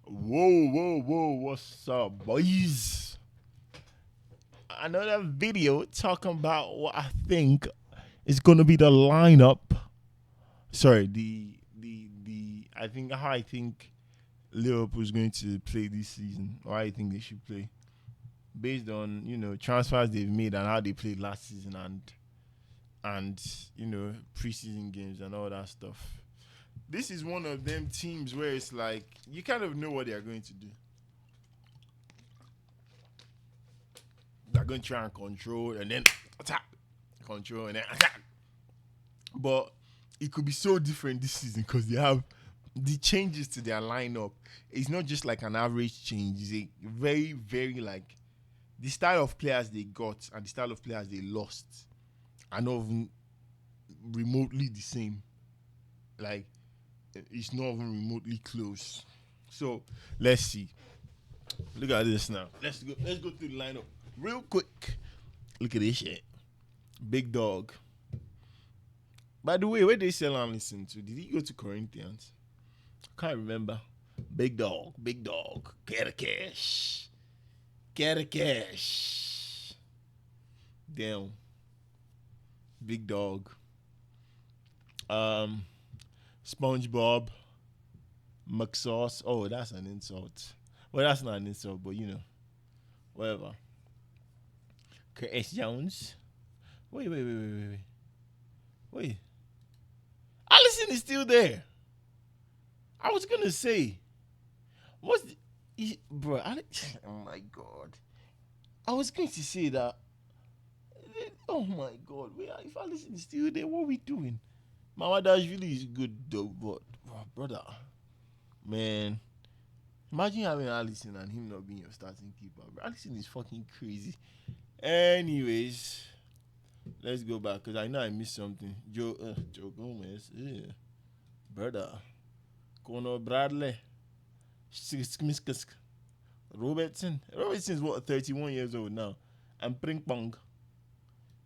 Whoa, whoa, whoa, what's up, boys? Another video talking about what I think is gonna be the lineup. Sorry, the I think how I think Liverpool is going to play this season, or I think they should play, based on transfers they've made and how they played last season and preseason games and all that stuff. This is one of them teams where it's like you kind of know what they are going to do. They're going to try and control and then attack, control and then attack. But it could be so different this season because they have the changes to their lineup. It's not just like an average change. It's a very, very like the style of players they got and the style of players they lost are not even remotely the same. Like it's not even remotely close. So let's see. Look at this now. Let's go through the lineup real quick. Look at this shit. Big dog. By the way, where did Selan listen to? Did he go to Corinthians? I can't remember. Big dog, big dog. Get a cash. Get a cash. Damn. Big dog. SpongeBob. McSauce. Oh, that's an insult. Well, that's not an insult, but whatever. Curtis Jones. Wait. Allison is still there. I was gonna say, what's bro? Oh my god! I was going to say that. Oh my god! Wait, if Allison is still there, what are we doing? Mama Dash really is good though, but brother, man, imagine having Allison and him not being your starting keeper. Bro. Allison is fucking crazy. Anyways, let's go back because I know I missed something. Joe Gomez, yeah. Brother. Conor Bradley. Robertson. Robertson's what, 31 years old now. And Pring Pong.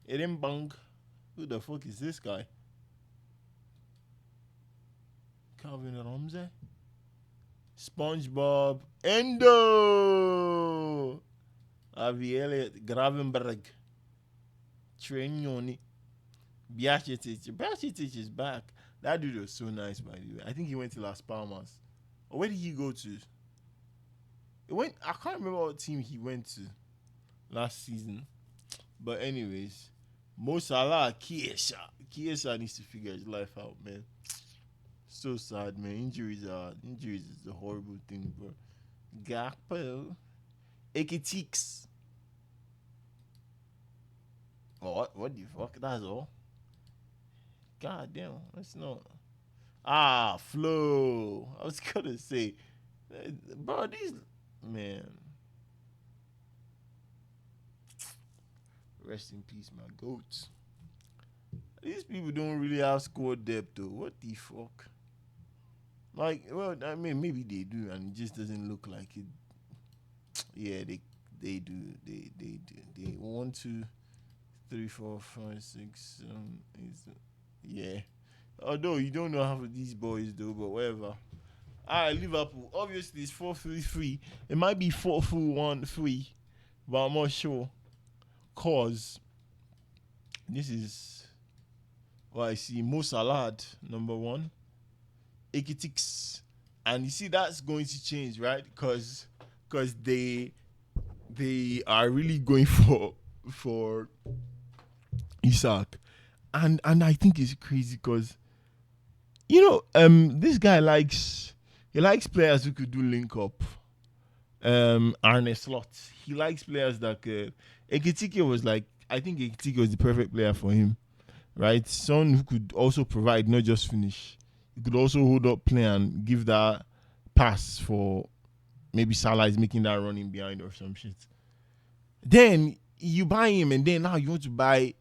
Erin Bong. Who the fuck is this guy? Calvin Ramsey. SpongeBob. Endo. Avi Elliott. Gravenberg. Trenioni. Biachetic. Biachetic is back. That dude was so nice, by the way. I think he went to Las Palmas. Or where did he go to? I can't remember what team he went to last season. But anyways, Mo Salah, Kiesa needs to figure his life out, man. So sad, man. Injuries is a horrible thing, bro. Gakpo. Ekitix. Oh, what the fuck? That's all. God damn, that's not. Flo. I was gonna say, bro, these man. Rest in peace, my goats. These people don't really have squad depth, though. What the fuck? Like, well, I mean, maybe they do, and it just doesn't look like it. Yeah, they do. They do. They 1, 2, 3, 4, 5, 6, 7, 8. Yeah. Although you don't know half of these boys though, but whatever. Alright, Liverpool. Obviously it's 4-3-3. It might be 4-4-1-3, but I'm not sure. Cause this is what I see. Mo Salah, number one. Ekitix. And you see that's going to change, right? Cause they are really going for Isaac. And I think it's crazy because this guy likes players who could do link up. Arne Slot. He likes players that Ekitike was like, I think Ekitike was the perfect player for him, right? Someone who could also provide, not just finish. He could also hold up play and give that pass for maybe Salah is making that running behind or some shit. Then you buy him, and then now you want to buy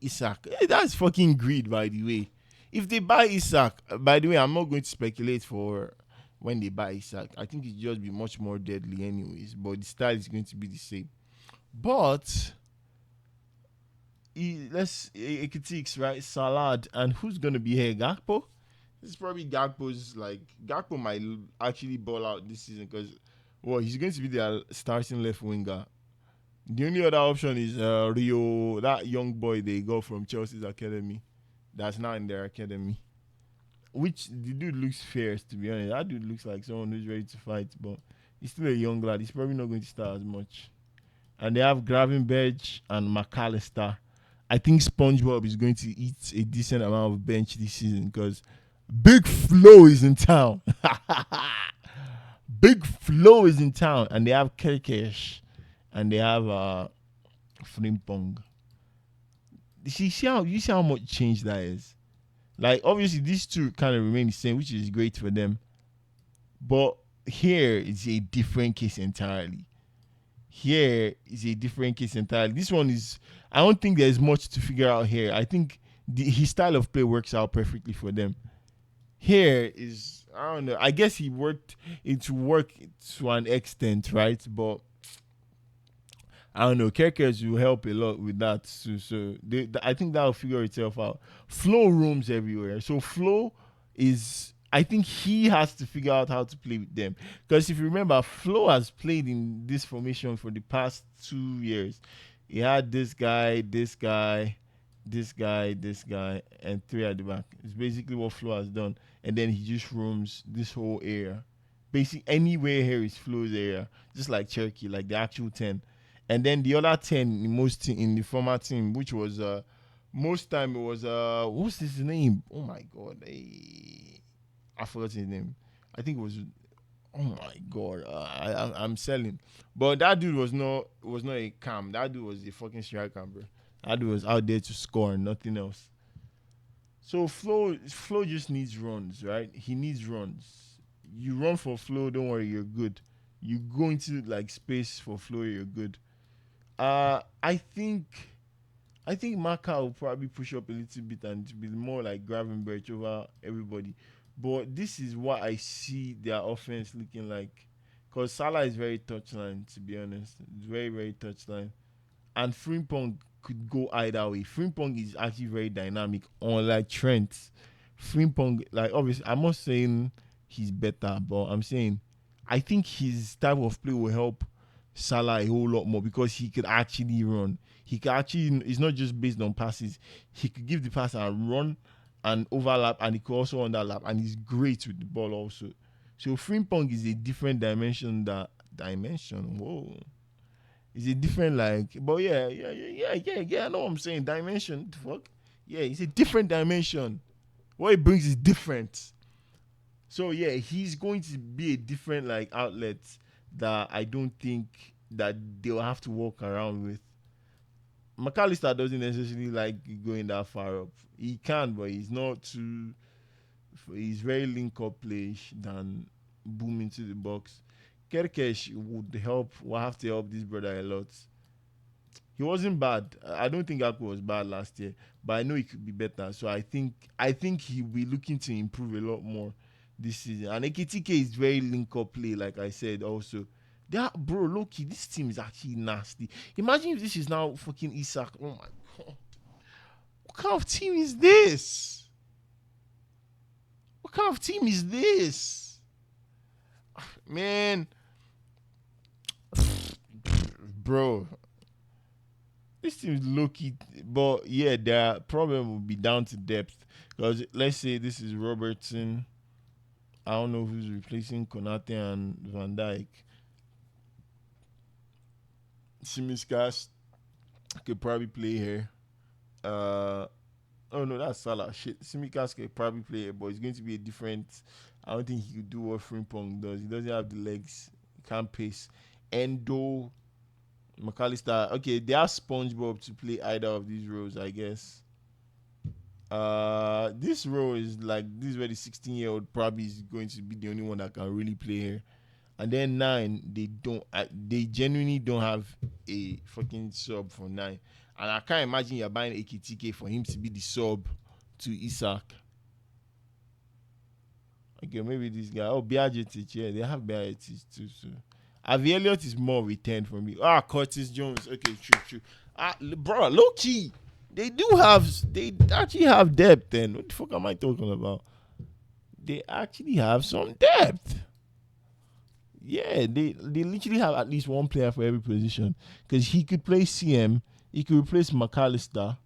Isaac. That's fucking greed, by the way. If they buy Isaac, by the way, I'm not going to speculate for when they buy Isaac. I think it just be much more deadly, anyways. But the style is going to be the same. But let's critiques, right? Salad, and who's gonna be here? Gakpo. It's probably Gakpo's like Gakpo might actually ball out this season because well he's going to be their starting left winger. The only other option is Rio, that young boy they got from Chelsea's academy, that's now in their academy. Which the dude looks fierce to be honest. That dude looks like someone who's ready to fight, but he's still a young lad. He's probably not going to start as much. And they have Gravenberch and McAllister. I think SpongeBob is going to eat a decent amount of bench this season because Big Flo is in town. Big Flo is in town, and they have Kirkesh, and they have Frimpong. You see how much change that is. Like obviously these two kind of remain the same, which is great for them. But here is a different case entirely. Here is a different case entirely. This one is I don't think there's much to figure out here. I think his style of play works out perfectly for them. Here is I don't know. I guess he worked into work to an extent, right? But I don't know. Kerkers will help a lot with that. I think that will figure itself out. Flo roams everywhere. So Flo is. I think he has to figure out how to play with them. Because if you remember, Flo has played in this formation for the past 2 years. He had this guy, this guy, this guy, this guy, and three at the back. It's basically what Flo has done. And then he just roams this whole area. Basically, anywhere here is Flo's area. Just like Cherokee, like the actual 10. And then the other 10 in the former team, which was most time it was what's his name? Oh my god, I forgot his name. I think it was oh my god, I'm selling. But that dude was not a cam. That dude was a fucking striker, bro. That dude was out there to score and nothing else. So Flo just needs runs, right? He needs runs. You run for Flo, don't worry, you're good. You go into like space for Flo, you're good. I think Maka will probably push up a little bit and be more like Gravenberch over everybody. But this is what I see their offense looking like. Because Salah is very touchline, to be honest. It's very, very touchline. And Frimpong could go either way. Frimpong is actually very dynamic, unlike Trent. Frimpong, like, obviously, I'm not saying he's better, but I'm saying I think his type of play will help Salah a whole lot more because he could actually run. He could actually, it's not just based on passes. He could give the pass and run and overlap, and he could also underlap, and he's great with the ball also. So Frimpong is a different dimension. Whoa, it's a different but yeah. I know what I'm saying. Dimension, the fuck. Yeah, it's a different dimension. What he brings is different. So yeah, he's going to be a different outlet that I don't think that they'll have to walk around with. McAllister doesn't necessarily like going that far up. He can, but he's not too. He's very link up playish than boom into the box. Kerkesh would help. Will have to help this brother a lot. He wasn't bad. I don't think Akpo was bad last year, but I know he could be better. So I think he'll be looking to improve a lot more this season. And Ekitike is very link up play, like I said also. Bro, Loki, this team is actually nasty. Imagine if this is now fucking Isak. Oh my god. What kind of team is this? What kind of team is this? Man. Bro. This team is low-key. But yeah, their problem will be down to depth. Because let's say this is Robertson. I don't know who's replacing Konate and Van Dijk. Simiskas could probably play here. Oh no, that's Salah. Shit, Simiskas could probably play here, but it's going to be a different. I don't think he could do what Frimpong does. He doesn't have the legs. He can't pace. Endo, McAllister. Okay, they have SpongeBob to play either of these roles, I guess. This role is this is where the 16-year-old probably is going to be the only one that can really play here. And then 9, they genuinely don't have a fucking sub for 9. And I can't imagine you're buying AKTK for him to be the sub to Isak. Okay, maybe this guy. Oh, Biajetic, yeah, they have Biajetic too. So Avi Elliott is more returned for me. Curtis Jones. Okay, true. Bro, low key. They actually have depth then. What the fuck am I talking about? they actually have some depth. Yeah, they literally have at least one player for every position. Because he could play CM, he could replace McAllister.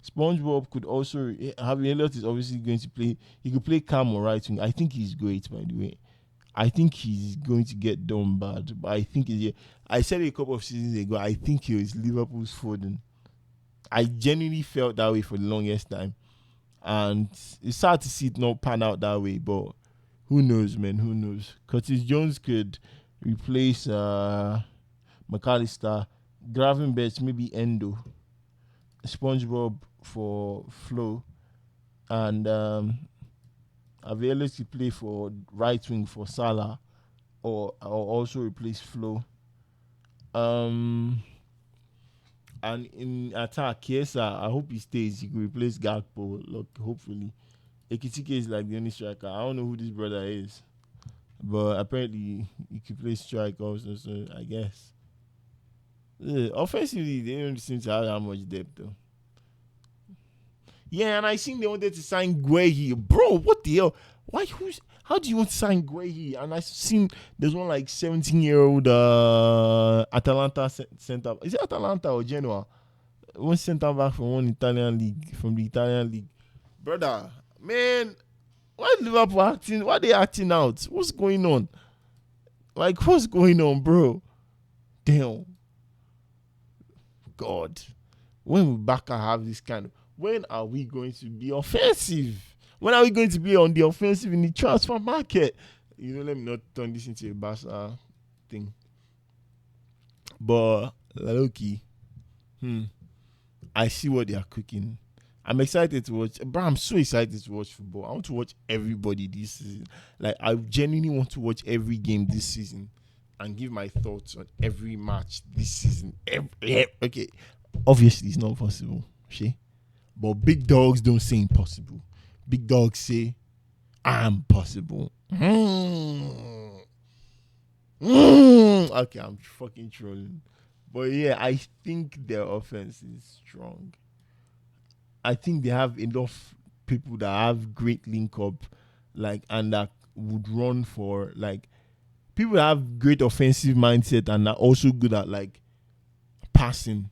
SpongeBob could also Harvey Elliott is obviously going to play. He could play Cam or right wing. I think he's great, by the way. I think he's going to get done bad, but I think I said it a couple of seasons ago. I think he was Liverpool's Foden. I genuinely felt that way for the longest time, and it's sad to see it not pan out that way. But who knows, man? Who knows? Curtis Jones could replace McAllister, Gravenberch, maybe Endo, SpongeBob for Flo, and Available to play for right wing for Salah, or also replace Flo. Um, and in attack, Kiesa, I hope he stays. He could replace Gakpo. Look, hopefully. Ekitike is like the only striker. I don't know who this brother is, but apparently he could play strike also. So I guess. Offensively, they don't seem to have that much depth though. Yeah, and I seen they wanted to sign Guehi. Bro, what the hell? Why? How do you want to sign Guehi? And I seen there's one like 17-year-old Atalanta center. Is it Atalanta or Genoa? One center back from the Italian league. Brother, man, why Liverpool acting? Why they acting out? What's going on? Like, what's going on, bro? Damn. God. When will Barca have this kind of... When are we going to be offensive? When are we going to be on the offensive in the transfer market? Let me not turn this into a Barca thing. But, Loki, I see what they are cooking. I'm excited to watch. Bro, I'm so excited to watch football. I want to watch everybody this season. Like, I genuinely want to watch every game this season and give my thoughts on every match this season. Okay, obviously it's not possible, see? But big dogs don't say impossible. Big dogs say, I'm possible. Okay, I'm fucking trolling. But yeah, I think their offense is strong. I think they have enough people that have great link up, like, and that would run for, like, people that have great offensive mindset and are also good at, like, passing.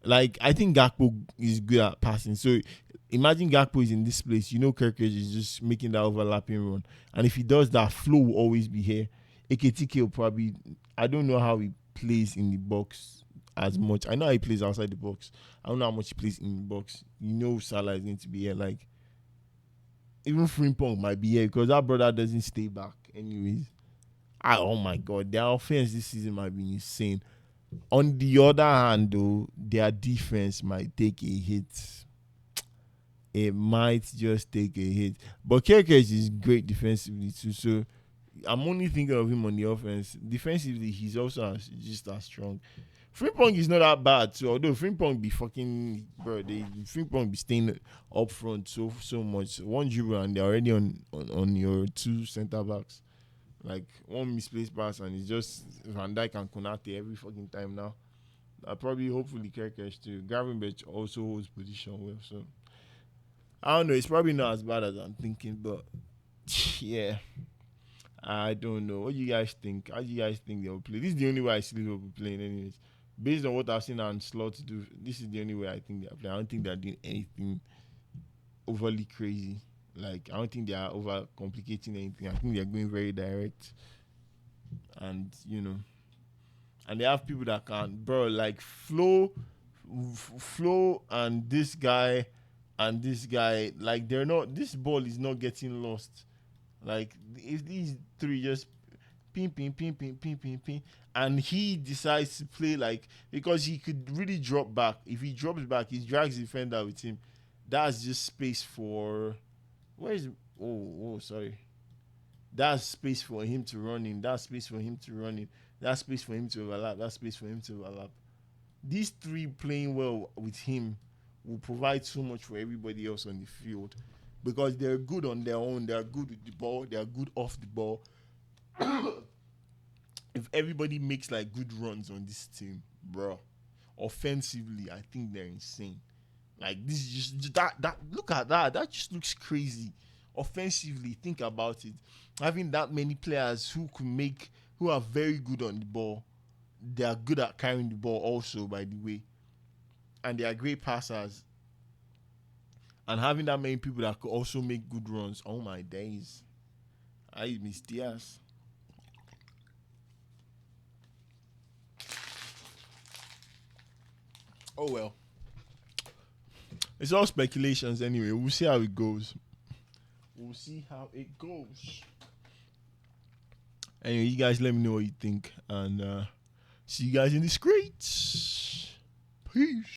Like, I think Gakpo is good at passing. So imagine Gakpo is in this place. Kirkage is just making that overlapping run. And if he does that, Flo will always be here. Ekitike will probably... I don't know how he plays in the box as much. I know how he plays outside the box. I don't know how much he plays in the box. Salah is going to be here. Like, even Frimpong might be here because that brother doesn't stay back anyways. Oh my God. Their offense this season might be insane. On the other hand, though, their defense might take a hit. It might just take a hit. But Kerkez is great defensively too. So I'm only thinking of him on the offense. Defensively, he's also just as strong. Frimpong is not that bad. So although Frimpong be fucking Frimpong be staying up front so much. One dribble and they're already on your two centre backs. Like, one misplaced pass and it's just Van Dijk and Konate every fucking time now. Hopefully Kerkesh too. Gravenberch also holds position well, so I don't know. It's probably not as bad as I'm thinking, but yeah, I don't know. What do you guys think? How do you guys think they'll play? This is the only way I see Liverpool playing, anyways. Based on what I've seen and Slot do, this is the only way I think they're playing. I don't think they're doing anything overly crazy. Like, I don't think they are over complicating anything. I think they're going very direct. And, and they have people that can, bro, like Flo and this guy, like, they're not, this ball is not getting lost. Like, if these three just ping, and he decides to play, like, because he could really drop back. If he drops back, he drags the defender with him. That's just space for... Where is... sorry. That's space for him to run in. That's space for him to run in. That's space for him to overlap. That's space for him to overlap. These three playing well with him will provide so much for everybody else on the field because they're good on their own. They're good with the ball. They're good off the ball. If everybody makes, like, good runs on this team, bro, offensively, I think they're insane. Like, this is just that look at that. That just looks crazy. offensively, think about it. Having that many players who are very good on the ball, they are good at carrying the ball also, by the way, and they are great passers. And having that many people that could also make good runs, oh my days, I miss Diaz. Oh well, it's all speculations anyway. We'll see how it goes. We'll see how it goes. Anyway, you guys let me know what you think, and see you guys in the streets. Peace.